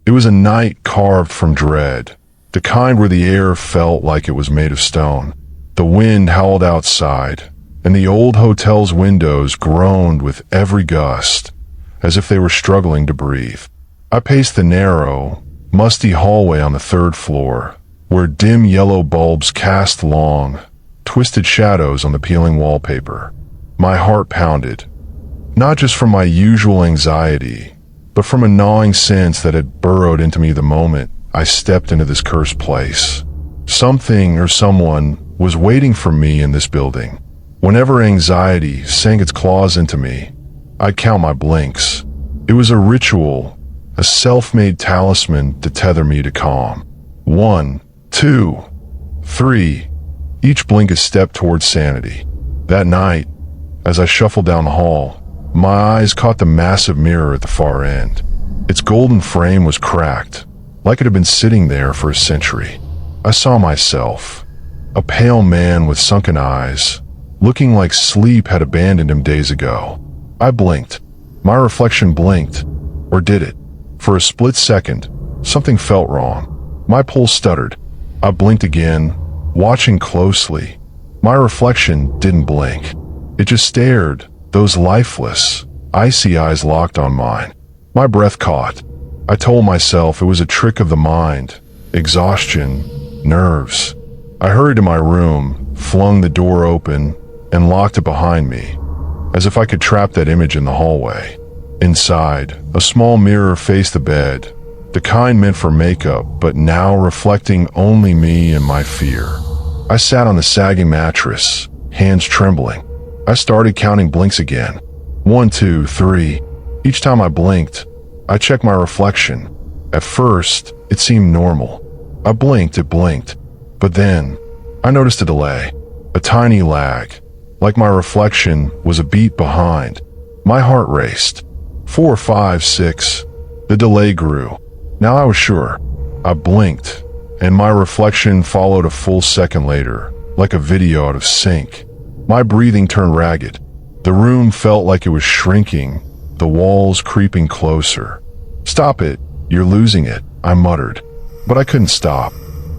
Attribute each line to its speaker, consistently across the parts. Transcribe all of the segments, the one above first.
Speaker 1: It was a night carved from dread, the kind where the air felt like it was made of stone. The wind howled outside, and the old hotel's windows groaned with every gust, as if they were struggling to breathe. I paced the narrow, musty hallway on the third floor, where dim yellow bulbs cast long, twisted shadows on the peeling wallpaper. My heart pounded, not just from my usual anxiety, but from a gnawing sense that had burrowed into me the moment I stepped into this cursed place. Something or someone was waiting for me in this building. Whenever anxiety sank its claws into me, I'd count my blinks. It was a ritual, a self-made talisman to tether me to calm. 1, 2, 3, each blink a step towards sanity. That night, as I shuffled down the hall, my eyes caught the massive mirror at the far end. Its golden frame was cracked, like it had been sitting there for a century. I saw myself, a pale man with sunken eyes, looking like sleep had abandoned him days ago. I blinked. My reflection blinked. Or did it? For a split second, something felt wrong. My pulse stuttered. I blinked again, watching closely. My reflection didn't blink. It just stared, those lifeless, icy eyes locked on mine. My breath caught. I told myself it was a trick of the mind, exhaustion, nerves. I hurried to my room, flung the door open, and locked it behind me, as if I could trap that image in the hallway. Inside, a small mirror faced the bed, the kind meant for makeup, but now reflecting only me and my fear. I sat on the sagging mattress, hands trembling. I started counting blinks again. 1, 2, 3. Each time I blinked, I checked my reflection. At first, it seemed normal. I blinked, it blinked. But then, I noticed a delay, a tiny lag, like my reflection was a beat behind. My heart raced. 4, 5, 6. The delay grew. Now I was sure. I blinked, and my reflection followed a full second later, like a video out of sync. My breathing turned ragged. The room felt like it was shrinking, the walls creeping closer. "Stop it, you're losing it," I muttered. But I couldn't stop.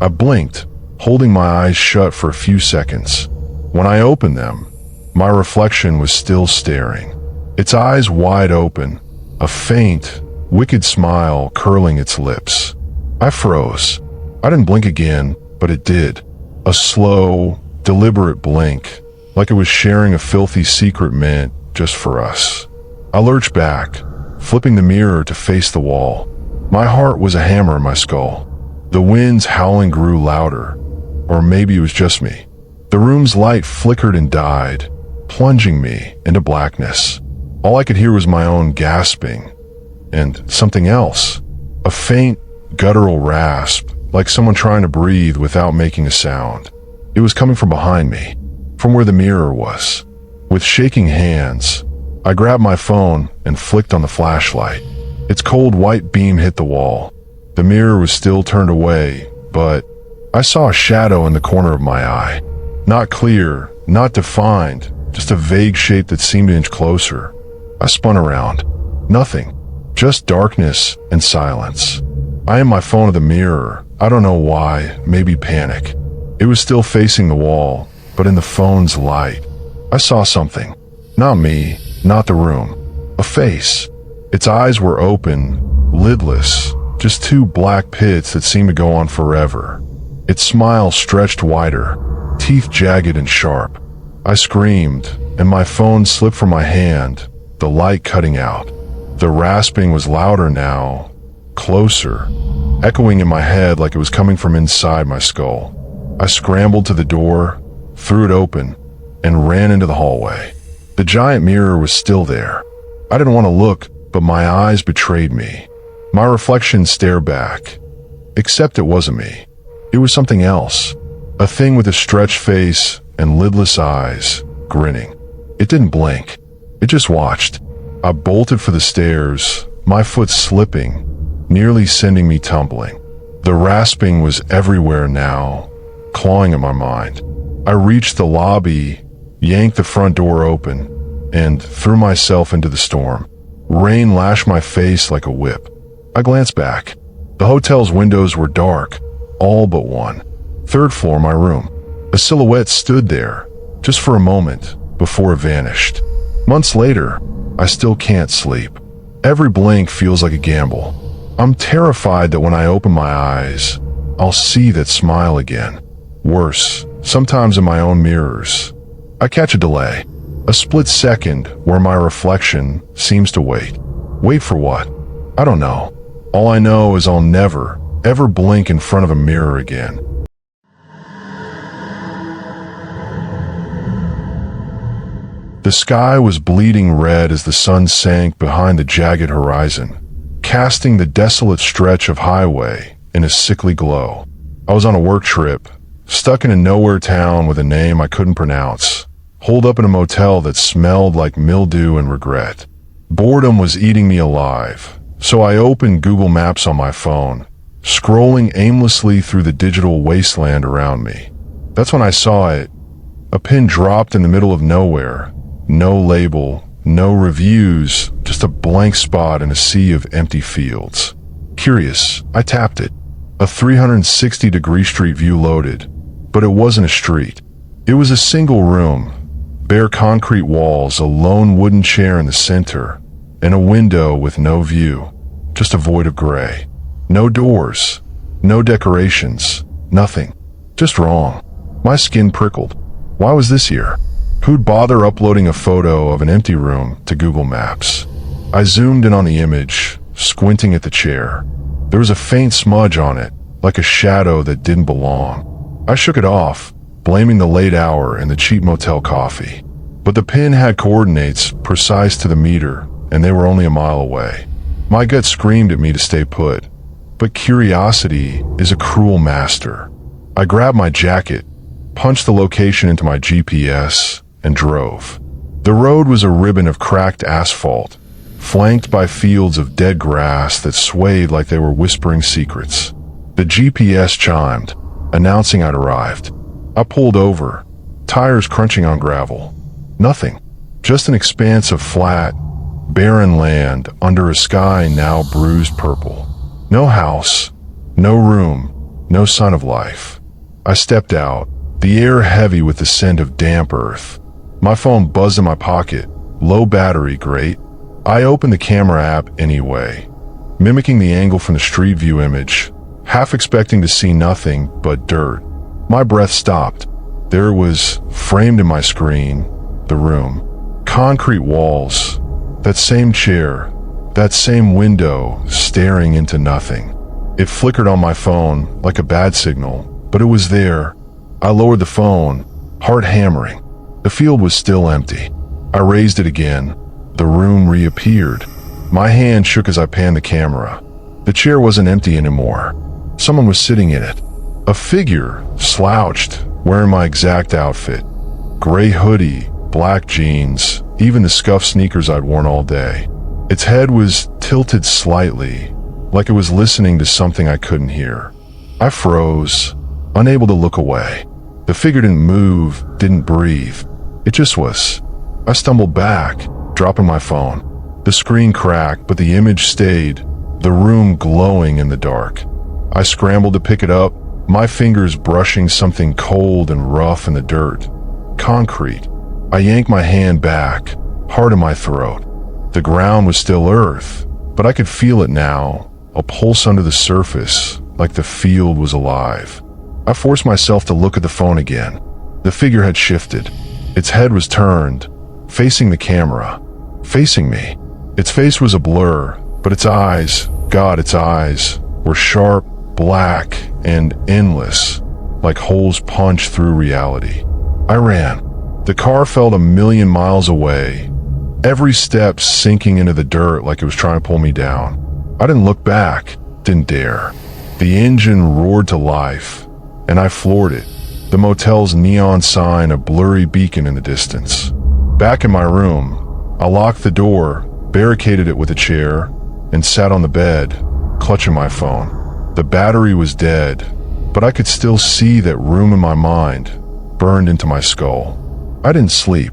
Speaker 1: I blinked, holding my eyes shut for a few seconds. When I opened them, my reflection was still staring, its eyes wide open, a faint, wicked smile curling its lips. I froze. I didn't blink again, but it did. A slow, deliberate blink, like it was sharing a filthy secret meant just for us. I lurched back, flipping the mirror to face the wall. My heart was a hammer in my skull. The wind's howling grew louder, or maybe it was just me. The room's light flickered and died, plunging me into blackness. All I could hear was my own gasping, and something else, a faint, guttural rasp, like someone trying to breathe without making a sound. It was coming from behind me, from where the mirror was. With shaking hands, I grabbed my phone and flicked on the flashlight. Its cold white beam hit the wall. The mirror was still turned away, but I saw a shadow in the corner of my eye. Not clear, not defined, just a vague shape that seemed to inch closer. I spun around. Nothing. Just darkness and silence. I aimed my phone at the mirror. I don't know why, maybe panic. It was still facing the wall, but in the phone's light, I saw something. Not me, not the room. A face. Its eyes were open, lidless, just two black pits that seemed to go on forever. Its smile stretched wider, teeth jagged and sharp. I screamed, and my phone slipped from my hand, the light cutting out. The rasping was louder now, closer, echoing in my head like it was coming from inside my skull. I scrambled to the door, threw it open, and ran into the hallway. The giant mirror was still there. I didn't want to look, but my eyes betrayed me. My reflection stared back. Except it wasn't me. It was something else. A thing with a stretched face and lidless eyes, grinning. It didn't blink. It just watched. I bolted for the stairs, my foot slipping, nearly sending me tumbling. The rasping was everywhere now, clawing at my mind. I reached the lobby, yanked the front door open, and threw myself into the storm. Rain lashed my face like a whip. I glanced back. The hotel's windows were dark, all but one. Third floor, my room. A silhouette stood there, just for a moment, before it vanished. Months later, I still can't sleep. Every blink feels like a gamble. I'm terrified that when I open my eyes, I'll see that smile again. Worse, sometimes in my own mirrors. I catch a delay, a split second where my reflection seems to wait. Wait for what? I don't know. All I know is I'll never, ever blink in front of a mirror again. The sky was bleeding red as the sun sank behind the jagged horizon, casting the desolate stretch of highway in a sickly glow. I was on a work trip, stuck in a nowhere town with a name I couldn't pronounce, holed up in a motel that smelled like mildew and regret. Boredom was eating me alive, so I opened Google Maps on my phone, scrolling aimlessly through the digital wasteland around me. That's when I saw it. A pin dropped in the middle of nowhere. No label, no reviews, just a blank spot in a sea of empty fields. Curious, I tapped it. A 360-degree street view loaded, but it wasn't a street. It was a single room, bare concrete walls, a lone wooden chair in the center, and a window with no view, just a void of gray. No doors, no decorations, nothing. Just wrong. My skin prickled. Why was this here? Who'd bother uploading a photo of an empty room to Google Maps? I zoomed in on the image, squinting at the chair. There was a faint smudge on it, like a shadow that didn't belong. I shook it off, blaming the late hour and the cheap motel coffee. But the pin had coordinates precise to the meter, and they were only a mile away. My gut screamed at me to stay put, but curiosity is a cruel master. I grabbed my jacket, punched the location into my GPS, and drove. The road was a ribbon of cracked asphalt, flanked by fields of dead grass that swayed like they were whispering secrets. The GPS chimed, announcing I'd arrived. I pulled over, tires crunching on gravel. Nothing, just an expanse of flat, barren land under a sky now bruised purple. No house, no room, no sign of life. I stepped out, the air heavy with the scent of damp earth. My phone buzzed in my pocket, low battery, great. I opened the camera app anyway, mimicking the angle from the street view image, half expecting to see nothing but dirt. My breath stopped. There it was, framed in my screen, the room. Concrete walls, that same chair, that same window staring into nothing. It flickered on my phone like a bad signal, but it was there. I lowered the phone, heart hammering. The field was still empty. I raised it again. The room reappeared. My hand shook as I panned the camera. The chair wasn't empty anymore. Someone was sitting in it. A figure, slouched, wearing my exact outfit. Gray hoodie, black jeans, even the scuffed sneakers I'd worn all day. Its head was tilted slightly, like it was listening to something I couldn't hear. I froze, unable to look away. The figure didn't move, didn't breathe. It just was. I stumbled back, dropping my phone. The screen cracked, but the image stayed, the room glowing in the dark. I scrambled to pick it up, my fingers brushing something cold and rough in the dirt. Concrete. I yanked my hand back, hard in my throat. The ground was still earth, but I could feel it now, a pulse under the surface, like the field was alive. I forced myself to look at the phone again. The figure had shifted. Its head was turned, facing the camera, facing me. Its face was a blur, but its eyes, God, its eyes, were sharp, black, and endless, like holes punched through reality. I ran. The car felt a million miles away, every step sinking into the dirt like it was trying to pull me down. I didn't look back, didn't dare. The engine roared to life, and I floored it, the motel's neon sign a blurry beacon in the distance. Back in my room, I locked the door, barricaded it with a chair, and sat on the bed, clutching my phone. The battery was dead, but I could still see that room in my mind, burned into my skull. I didn't sleep.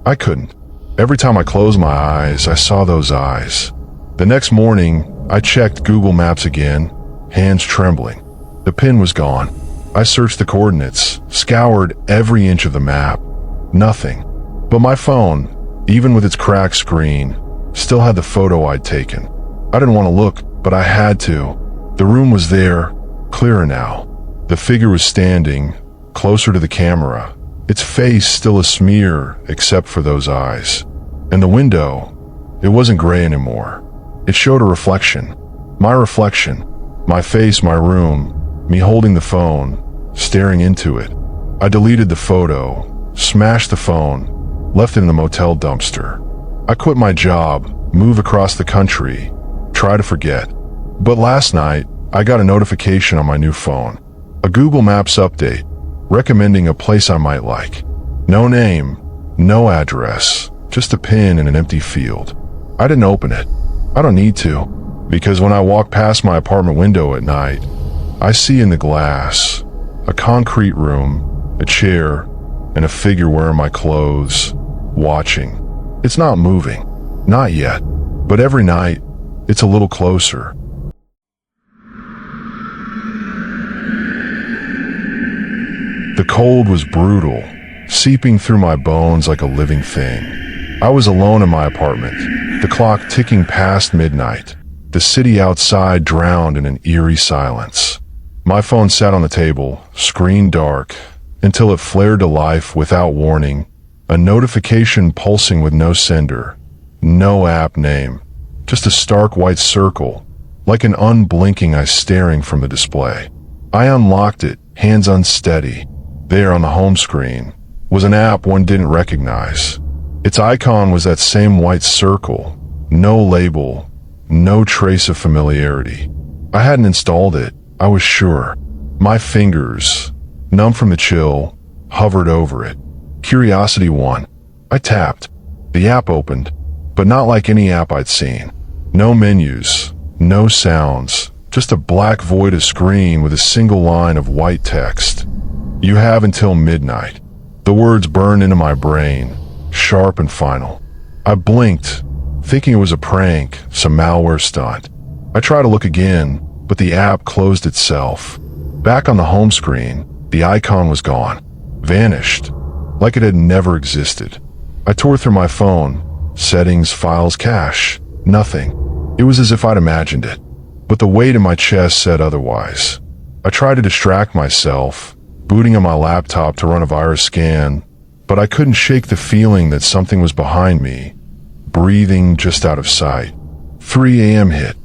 Speaker 1: I couldn't. Every time I closed my eyes, I saw those eyes. The next morning, I checked Google Maps again. hands trembling. The pin was gone. I searched the coordinates, scoured every inch of the map. Nothing. But my phone, even with its cracked screen, still had the photo I'd taken. I didn't want to look, but I had to. The room was there, clearer now. The figure was standing, closer to the camera, its face still a smear except for those eyes. And the window, it wasn't gray anymore. It showed a reflection. My reflection. My face, my room, me holding the phone, staring into it. I deleted the photo, smashed the phone, left it in the motel dumpster. I quit my job, moved across the country, try to forget. But last night, I got a notification on my new phone. A Google Maps update, recommending a place I might like. No name, no address, just a pin in an empty field. I didn't open it. I don't need to, because when I walk past my apartment window at night, I see in the glass a concrete room, a chair, and a figure wearing my clothes, watching. It's not moving, not yet, but every night, it's a little closer. The cold was brutal, seeping through my bones like a living thing. I was alone in my apartment, the clock ticking past midnight, the city outside drowned in an eerie silence. My phone sat on the table, screen dark, until it flared to life without warning, a notification pulsing with no sender, no app name, just a stark white circle, like an unblinking eye staring from the display. I unlocked it, hands unsteady. There on the home screen was an app one didn't recognize. Its icon was that same white circle, no label, no trace of familiarity. I hadn't installed it, I was sure. My fingers, numb from the chill, hovered over it. Curiosity won. I tapped. The app opened, but not like any app I'd seen. No menus, no sounds, just a black void of screen with a single line of white text. You have until midnight. The words burned into my brain, sharp and final. I blinked, thinking it was a prank, some malware stunt. I tried to look again, but the app closed itself. Back on the home screen, the icon was gone, vanished, like it had never existed. I tore through my phone, settings, files, cache, nothing. It was as if I'd imagined it, but the weight in my chest said otherwise. I tried to distract myself, booting on my laptop to run a virus scan, but I couldn't shake the feeling that something was behind me, breathing just out of sight. 3 a.m. hit.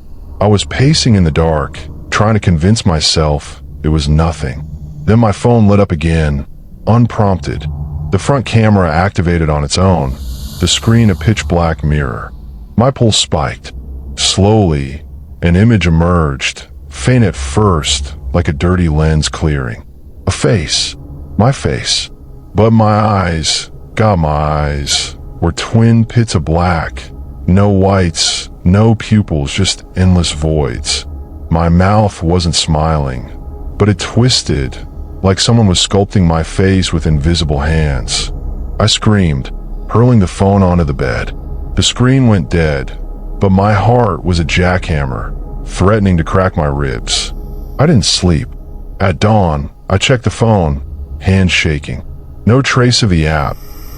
Speaker 1: I was pacing in the dark, trying to convince myself it was nothing. Then my phone lit up again, unprompted. The front camera activated on its own, the screen a pitch black mirror. My pulse spiked. Slowly, an image emerged, faint at first, like a dirty lens clearing. A face, my face. But my eyes, God, my eyes, were twin pits of black. No whites, no pupils, just endless voids. My mouth wasn't smiling, but it twisted, like someone was sculpting my face with invisible hands. I screamed, hurling the phone onto the bed. The screen went dead, but my heart was a jackhammer, threatening to crack my ribs. I didn't sleep. At dawn, I checked the phone, hands shaking. No trace of the app,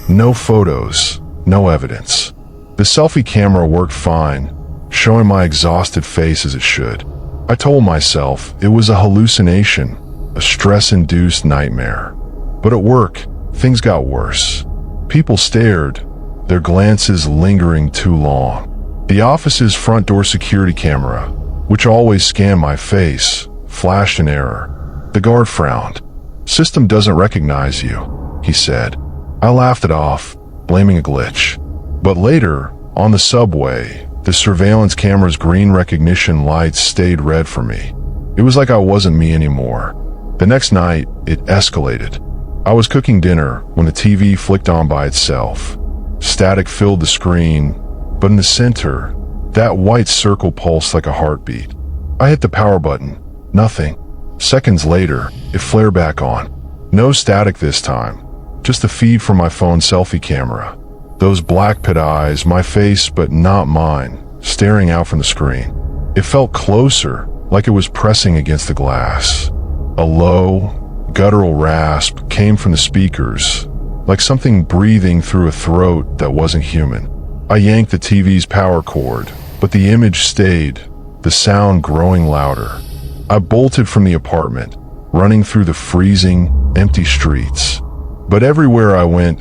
Speaker 1: no photos, no evidence. The selfie camera worked fine, showing my exhausted face as it should. I told myself it was a hallucination, a stress-induced nightmare. But at work, things got worse. People stared, their glances lingering too long. The office's front door security camera, which always scanned my face, flashed an error. The guard frowned. "System doesn't recognize you," he said. I laughed it off, blaming a glitch. But later, on the subway, the surveillance camera's green recognition lights stayed red for me. It was like I wasn't me anymore. The next night, it escalated. I was cooking dinner when the TV flicked on by itself. Static filled the screen, but in the center, that white circle pulsed like a heartbeat. I hit the power button. Nothing. Seconds later, it flared back on. No static this time, just the feed from my phone's selfie camera. Those black pit eyes, my face but not mine, staring out from the screen. It felt closer, like it was pressing against the glass. A low, guttural rasp came from the speakers, like something breathing through a throat that wasn't human. I yanked the TV's power cord, but the image stayed, the sound growing louder. I bolted from the apartment, running through the freezing, empty streets. But everywhere I went,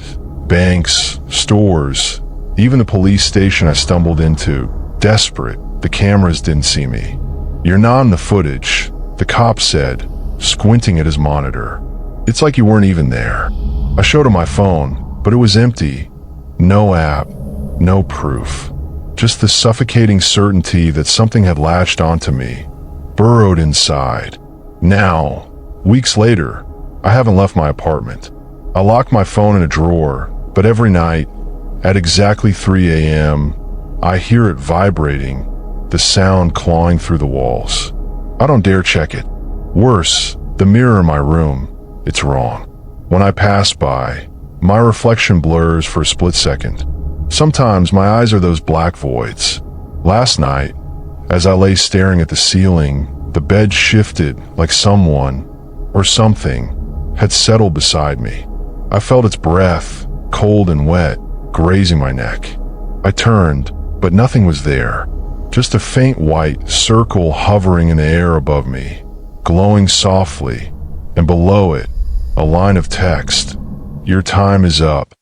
Speaker 1: banks, stores, even the police station I stumbled into, desperate, the cameras didn't see me. "You're not in the footage," the cop said, squinting at his monitor. "It's like you weren't even there." I showed him my phone, but it was empty. No app, no proof. Just the suffocating certainty that something had latched onto me, burrowed inside. Now, weeks later, I haven't left my apartment. I lock my phone in a drawer, but every night, at exactly 3 a.m., I hear it vibrating, the sound clawing through the walls. I don't dare check it. Worse, the mirror in my room, it's wrong. When I pass by, my reflection blurs for a split second. Sometimes my eyes are those black voids. Last night, as I lay staring at the ceiling, the bed shifted like someone, or something, had settled beside me. I felt its breath, cold and wet, grazing my neck. I turned, but nothing was there. Just a faint white circle hovering in the air above me, glowing softly, and below it, a line of text. "Your time is up."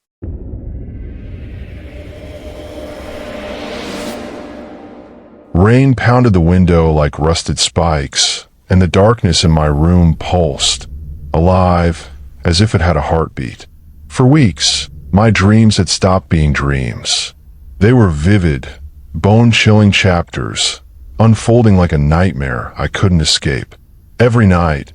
Speaker 1: Rain pounded the window like rusted spikes, and the darkness in my room pulsed, alive, as if it had a heartbeat. For weeks, my dreams had stopped being dreams. They were vivid, bone-chilling chapters, unfolding like a nightmare I couldn't escape. Every night,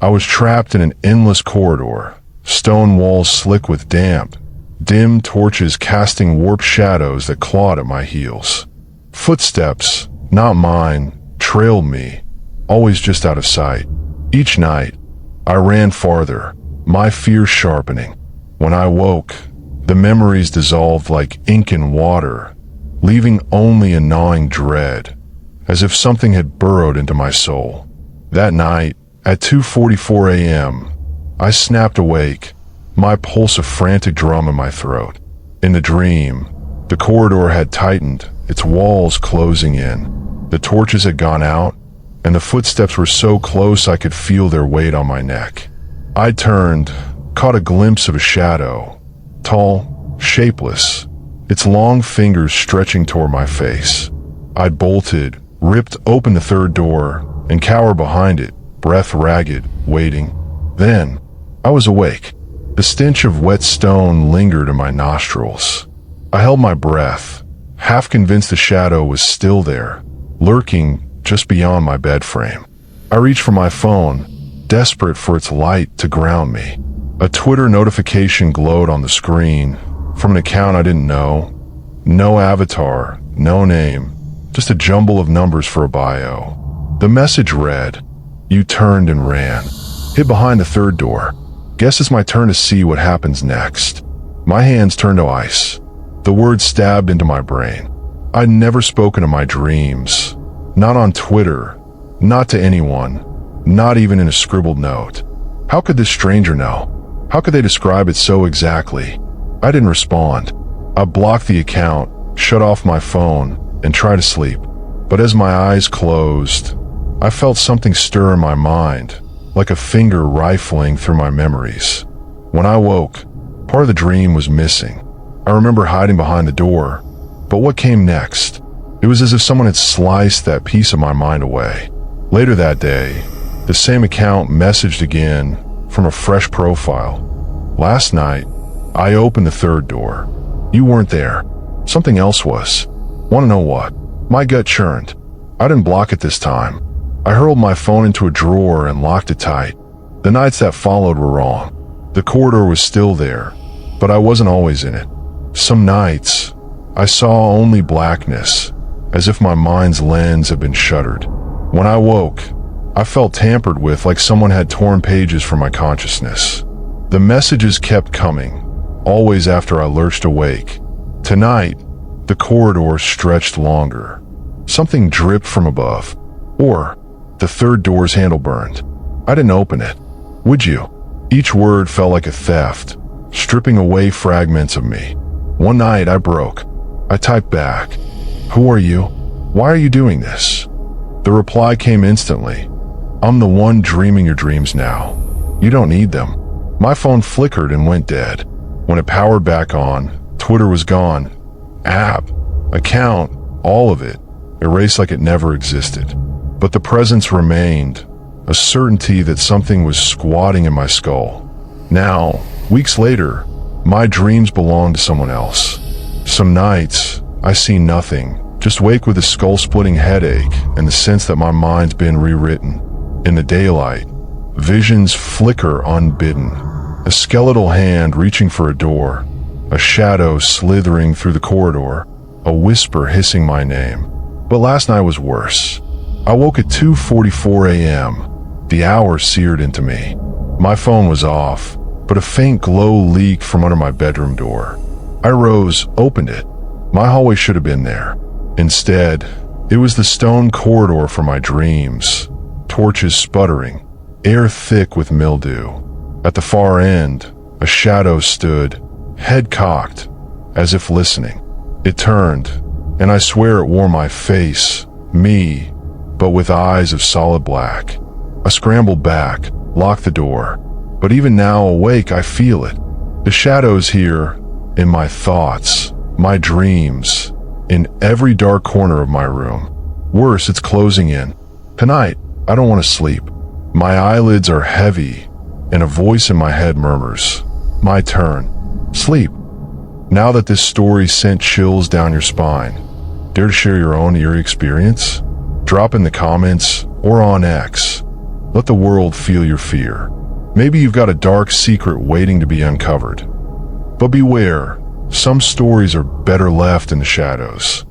Speaker 1: I was trapped in an endless corridor, stone walls slick with damp, dim torches casting warped shadows that clawed at my heels. Footsteps, not mine, trailed me, always just out of sight. Each night, I ran farther, my fear sharpening. When I woke, the memories dissolved like ink in water, leaving only a gnawing dread, as if something had burrowed into my soul. That night, at 2:44 a.m., I snapped awake, my pulse a frantic drum in my throat. In the dream, the corridor had tightened, its walls closing in. The torches had gone out, and the footsteps were so close I could feel their weight on my neck. I turned, caught a glimpse of a shadow, tall, shapeless, its long fingers stretching toward my face. I bolted, ripped open the third door, and cowered behind it, breath ragged, waiting. Then, I was awake. The stench of wet stone lingered in my nostrils. I held my breath, half convinced the shadow was still there, lurking just beyond my bed frame. I reached for my phone, desperate for its light to ground me. A Twitter notification glowed on the screen, from an account I didn't know. No avatar, no name, just a jumble of numbers for a bio. The message read, "You turned and ran. Hid behind the third door. Guess it's my turn to see what happens next." My hands turned to ice. The words stabbed into my brain. I'd never spoken in my dreams. Not on Twitter. Not to anyone. Not even in a scribbled note. How could this stranger know? How could they describe it so exactly? I didn't respond. I blocked the account, shut off my phone, and tried to sleep. But as my eyes closed, I felt something stir in my mind, like a finger rifling through my memories. When I woke, part of the dream was missing. I remember hiding behind the door, but what came next? It was as if someone had sliced that piece of my mind away. Later that day, the same account messaged again from a fresh profile. "Last night, I opened the third door. You weren't there. Something else was. Want to know what?" My gut churned. I didn't block it this time. I hurled my phone into a drawer and locked it tight. The nights that followed were wrong. The corridor was still there, but I wasn't always in it. Some nights, I saw only blackness, as if my mind's lens had been shuttered. When I woke, I felt tampered with, like someone had torn pages from my consciousness. The messages kept coming, always after I lurched awake. Tonight, the corridor stretched longer. Something dripped from above. Or The third door's handle burned. I didn't open it. Would you? Each word felt like a theft, stripping away fragments of me. One night I broke. I typed back, "Who are you? Why are you doing this?" The reply came instantly. "I'm the one dreaming your dreams now. You don't need them." My phone flickered and went dead. When it powered back on, Twitter was gone. App, account, all of it, erased like it never existed. But the presence remained, a certainty that something was squatting in my skull. Now, weeks later, my dreams belong to someone else. Some nights, I see nothing, just wake with a skull-splitting headache and the sense that my mind's been rewritten. In the daylight, visions flicker unbidden. A skeletal hand reaching for a door, a shadow slithering through the corridor, a whisper hissing my name. But last night was worse. I woke at 2:44 a.m., the hour seared into me. My phone was off, but a faint glow leaked from under my bedroom door. I rose, opened it. My hallway should have been there. Instead, it was the stone corridor for my dreams, torches sputtering, air thick with mildew. At the far end, a shadow stood, head cocked, as if listening. It turned, and I swear it wore my face, me, but with eyes of solid black. I scrambled back, locked the door, but even now awake I feel it. The shadow's here, in my thoughts, my dreams, in every dark corner of my room. Worse, it's closing in. Tonight, I don't want to sleep. My eyelids are heavy, and a voice in my head murmurs, "My turn. Sleep." Now that this story sent chills down your spine, dare to share your own eerie experience? Drop in the comments or on X. Let the world feel your fear. Maybe you've got a dark secret waiting to be uncovered. But beware, some stories are better left in the shadows.